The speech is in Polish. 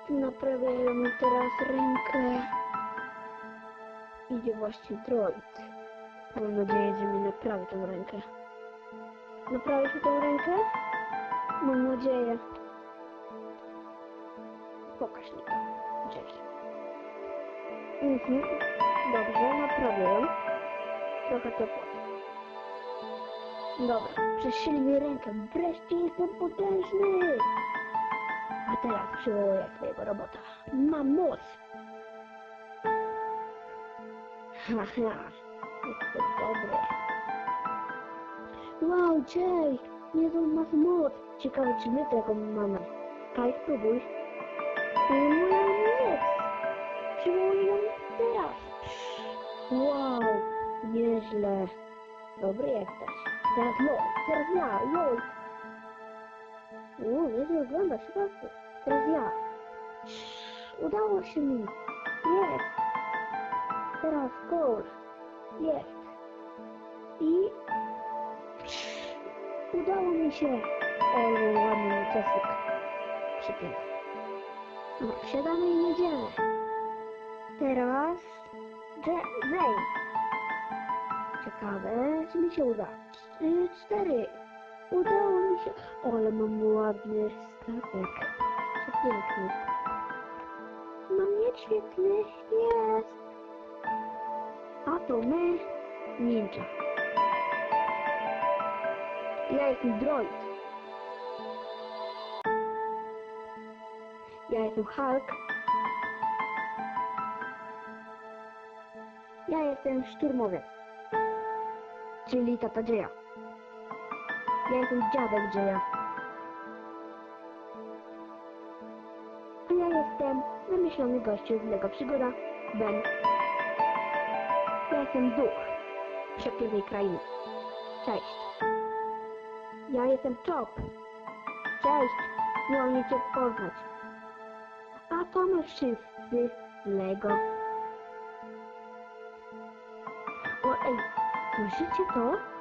Naprawiają mi teraz rękę. Idzie właśnie droid. Mam nadzieję, że mi naprawi tą rękę. Naprawisz mi tą rękę? Mam nadzieję. Pokaż mi to. Cześć. Dobrze, naprawię ją. Trochę to powiem. Dobra, przesili mi rękę. Wreszcie jestem potężny! A teraz przywołuję swojego robota. Mam moc! Haha, jestem dobry. Wow, cześć! Niezłą masz moc! Ciekawe, czy my tego mamy. Kaj, spróbuj. Moja moc! Przywołuję ją teraz! Wow, nieźle. Dobry jesteś. Teraz LOL, teraz ja, LOL. Nieźle wyglądasz, prawda? Teraz ja. Udało się mi. Jest. Teraz gol. Jest. I... Udało mi się. O, ładny uczestnik. Przypiękny. Dobra, wsiadamy i jedziemy. Teraz... Zane. Ciekawe, czy mi się uda. 4. Udało mi się. O, ale mam ładny statek. Przepiękny. Mam mieć świetny. Jest. A to my. Ninja. Ja jestem droid. Ja jestem Hulk. Ja jestem szturmowiec. Czyli tata Jaya. Ja jestem dziadek Jaya. A ja jestem wymyślony gościu z Lego Przygoda, Ben. Ja jestem duch przepięknej krainy. Cześć. Ja jestem Chop. Cześć. Miło mnie cię poznać. A to my wszyscy z Lego. O, ej, słyszycie to?